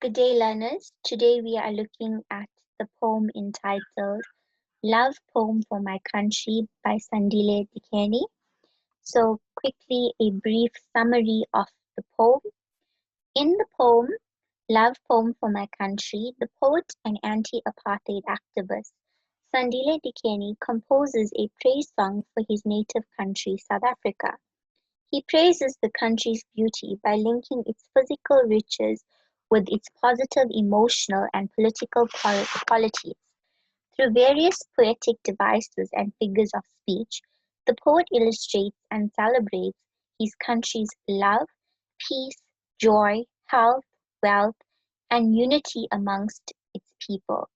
Good day, learners. Today we are looking at the poem entitled Love Poem for My Country by Sandile Dikeni. So, quickly, a brief summary of the poem. In the poem, Love Poem for My Country, the poet and anti apartheid activist Sandile Dikeni composes a praise song for his native country, South Africa. He praises the country's beauty by linking its physical riches with its positive emotional and political qualities. Through various poetic devices and figures of speech, the poet illustrates and celebrates his country's love, peace, joy, health, wealth, and unity amongst its people.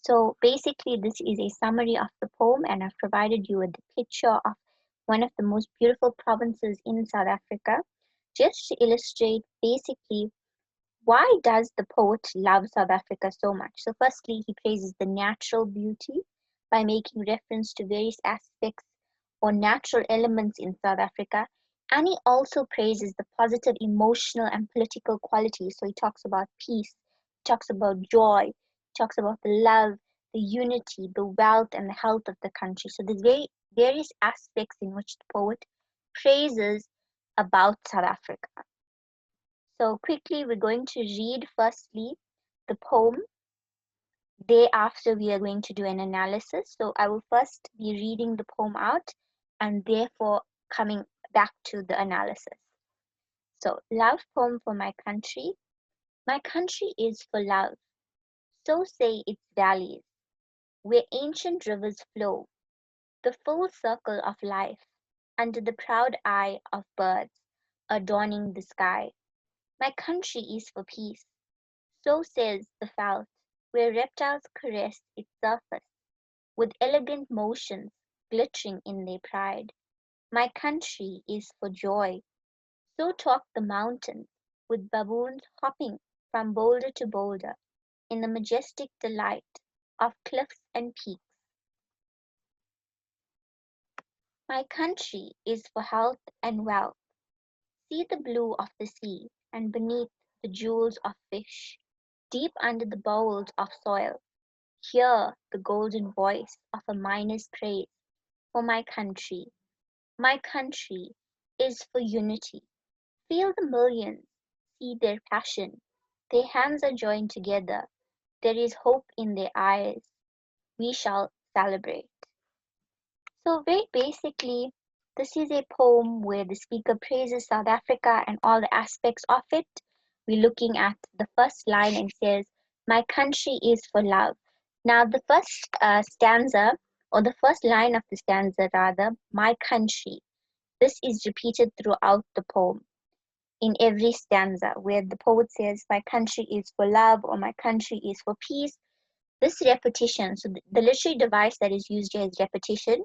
So basically, this is a summary of the poem, and I've provided you with a picture of one of the most beautiful provinces in South Africa, just to illustrate basically why does the poet love South Africa so much. So firstly, he praises the natural beauty by making reference to various aspects or natural elements in South Africa, and he also praises the positive emotional and political qualities. So he talks about peace, he talks about joy, he talks about the love, the unity, the wealth, and the health of the country. So there's various aspects in which the poet praises about South Africa. So quickly, we're going to read firstly the poem. Thereafter, we are going to do an analysis. So I will first be reading the poem out and therefore coming back to the analysis. So, love poem for my country. My country is for love. So say its valleys, where ancient rivers flow, the full circle of life, under the proud eye of birds adorning the sky. My country is for peace. So says the fount, where reptiles caress its surface with elegant motions glittering in their pride. My country is for joy. So talk the mountains, with baboons hopping from boulder to boulder in the majestic delight of cliffs and peaks. My country is for health and wealth. See the blue of the sea, and beneath the jewels of fish, deep under the bowls of soil. Hear the golden voice of a miner's praise for my country. My country is for unity. Feel the millions, see their passion. Their hands are joined together. There is hope in their eyes. We shall celebrate. So, very basically, this is a poem where the speaker praises South Africa and all the aspects of it. We're looking at the first line and says, My country is for love. Now, the first stanza, or the first line of the stanza rather, my country, this is repeated throughout the poem in every stanza where the poet says, My country is for love or my country is for peace. This repetition, so the literary device that is used here is repetition,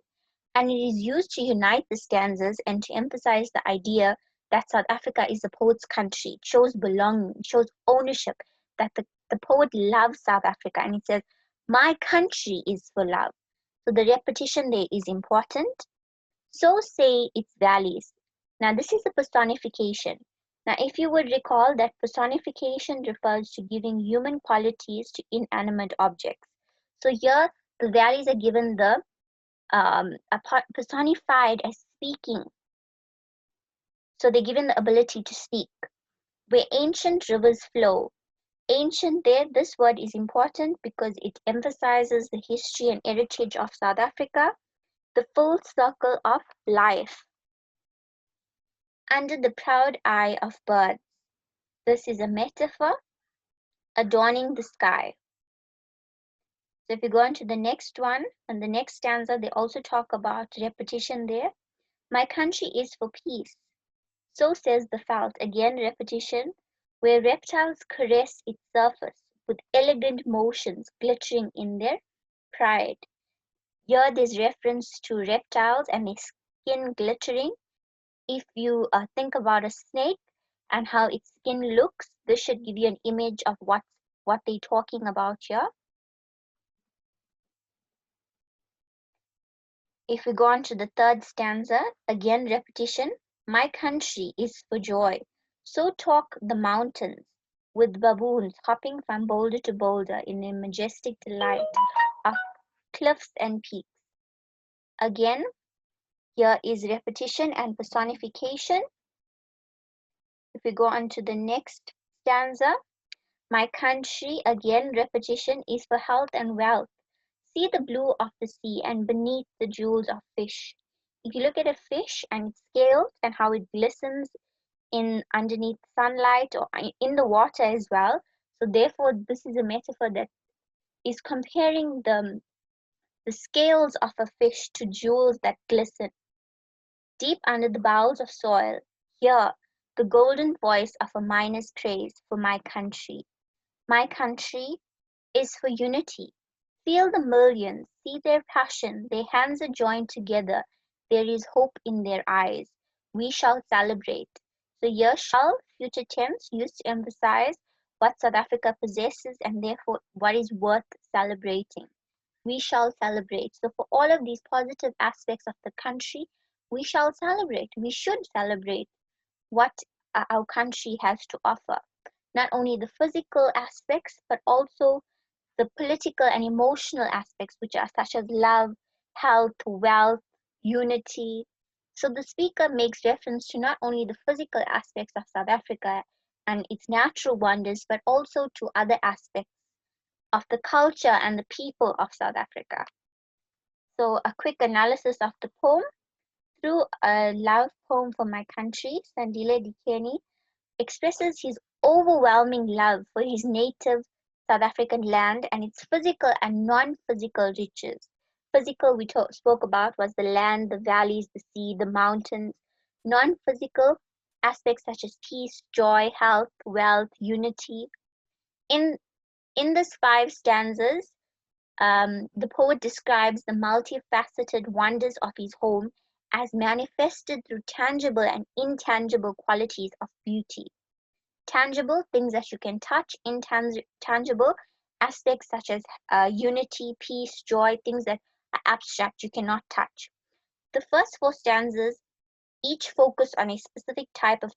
and it is used to unite the stanzas and to emphasize the idea that South Africa is the poet's country. It shows belonging, it shows ownership, that the poet loves South Africa, and it says, My country is for love. So the repetition there is important. So say its valleys. Now, this is a personification. Now, if you would recall that personification refers to giving human qualities to inanimate objects. So here, the valleys are given the personified as speaking. So they're given the ability to speak. Where ancient rivers flow. Ancient there, this word is important because it emphasizes the history and heritage of South Africa, the full circle of life. Under the proud eye of birds. This is a metaphor adorning the sky. So if you go on to the next one, and the next stanza, they also talk about repetition there. My country is for peace. So says the fount, again repetition, where reptiles caress its surface with elegant motions glittering in their pride. Here there's reference to reptiles and their skin glittering. If you think about a snake and how its skin looks, this should give you an image of what they're talking about here. If we go on to the third stanza, again repetition. My country is for joy. So talk the mountains, with baboons hopping from boulder to boulder in a majestic delight of cliffs and peaks. Again, here is repetition and personification. If we go on to the next stanza, my country, again repetition, is for health and wealth. See the blue of the sea and beneath the jewels of fish. If you look at a fish and its scales and how it glistens in underneath sunlight or in the water as well, so therefore this is a metaphor that is comparing the scales of a fish to jewels that glisten deep under the bowels of soil. Hear the golden voice of a miner's praise for my country. My country is for unity. Feel the millions, see their passion, their hands are joined together. There is hope in their eyes. We shall celebrate. So here shall, future tense, used to emphasize what South Africa possesses and therefore what is worth celebrating. We shall celebrate. So for all of these positive aspects of the country, we shall celebrate. We should celebrate what our country has to offer. Not only the physical aspects, but also the political and emotional aspects, which are such as love, health, wealth, unity. So the speaker makes reference to not only the physical aspects of South Africa and its natural wonders, but also to other aspects of the culture and the people of South Africa. So a quick analysis of the poem. Through a love poem for my country, Sandile Dikeni expresses his overwhelming love for his native South African land and its physical and non-physical riches. Physical we spoke about was the land, the valleys, the sea, the mountains. Non-physical aspects such as peace, joy, health, wealth, unity. In these 5 stanzas, the poet describes the multifaceted wonders of his home as manifested through tangible and intangible qualities of beauty. Tangible, things that you can touch; intangible aspects such as unity, peace, joy, things that are abstract, you cannot touch. The first 4 stanzas each focus on a specific type of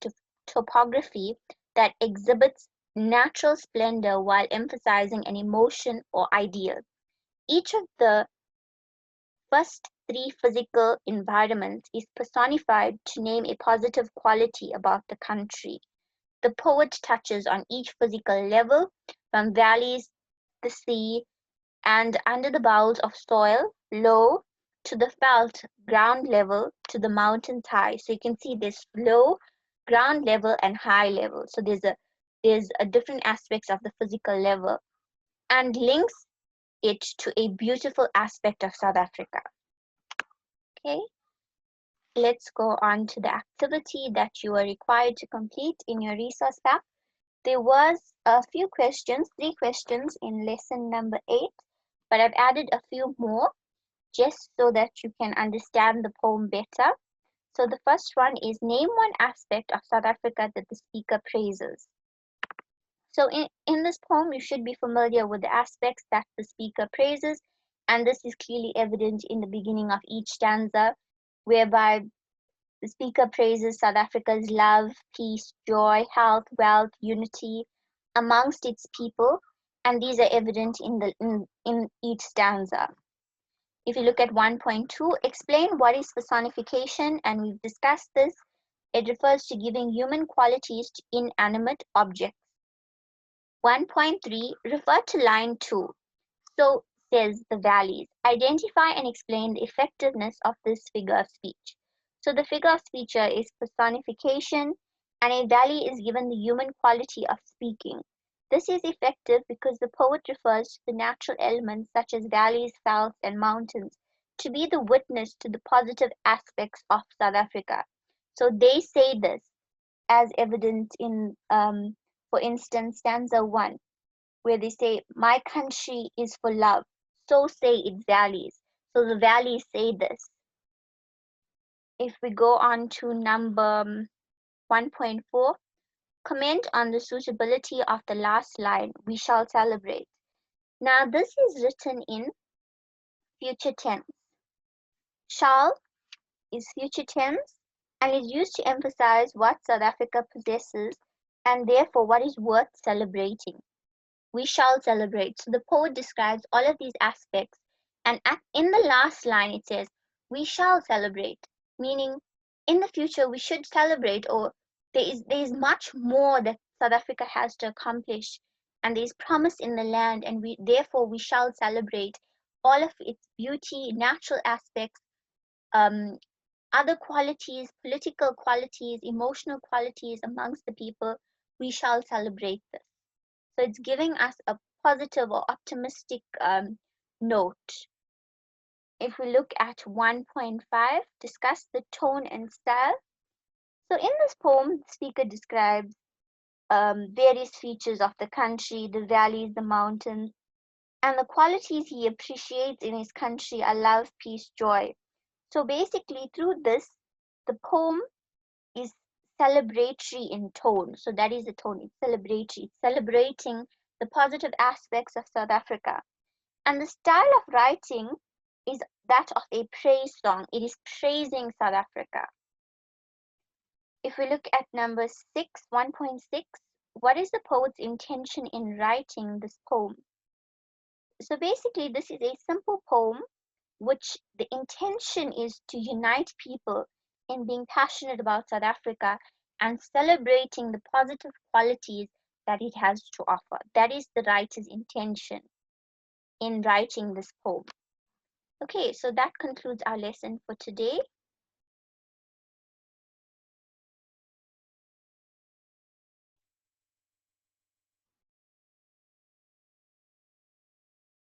topography that exhibits natural splendor while emphasizing an emotion or ideal. Each of the first 3 physical environments is personified to name a positive quality about the country. The poet touches on each physical level, from valleys, the sea, and under the bowels of soil, low, to the felt ground level, to the mountains high. So you can see this low, ground level, and high level. So there's a different aspects of the physical level, and links it to a beautiful aspect of South Africa. Okay, let's go on to the activity that you are required to complete in your resource pack. There was a few questions, 3 questions in lesson number 8, but I've added a few more just so that you can understand the poem better. So the first one is name one aspect of South Africa that the speaker praises. So in this poem, you should be familiar with the aspects that the speaker praises, and this is clearly evident in the beginning of each stanza, whereby the speaker praises South Africa's love, peace, joy, health, wealth, unity amongst its people, and these are evident in each stanza. If you look at 1.2, explain what is personification, and we've discussed this. It refers to giving human qualities to inanimate objects. 1.3, refer to line 2. So says the valleys. Identify and explain the effectiveness of this figure of speech. So the figure of speech is personification, and a valley is given the human quality of speaking. This is effective because the poet refers to the natural elements such as valleys, fells, and mountains to be the witness to the positive aspects of South Africa. So they say this as evident in, for instance, stanza 1, where they say, my country is for love, so say its valleys. So the valleys say this. If we go on to number 1.4, comment on the suitability of the last line, we shall celebrate. Now this is written in future tense. Shall is future tense and is used to emphasize what South Africa possesses and therefore what is worth celebrating. We shall celebrate. So the poet describes all of these aspects, and in the last line it says, we shall celebrate, meaning in the future we should celebrate, or there is much more that South Africa has to accomplish, and there is promise in the land, and we shall celebrate all of its beauty, natural aspects, um, other qualities, political qualities, emotional qualities amongst the people. We shall celebrate this. So it's giving us a positive or optimistic note. If we look at 1.5, discuss the tone and style. So in this poem, the speaker describes various features of the country, the valleys, the mountains, and the qualities he appreciates in his country are love, peace, joy. So basically, through this, the poem is celebratory in tone. So that is the tone, it's celebratory, it's celebrating the positive aspects of South Africa. And the style of writing is that of a praise song. It is praising South Africa. If we look at number 6, 1.6, what is the poet's intention in writing this poem? So basically, this is a simple poem which the intention is to unite people in being passionate about South Africa and celebrating the positive qualities that it has to offer. That is the writer's intention in writing this poem. Okay, so that concludes our lesson for today.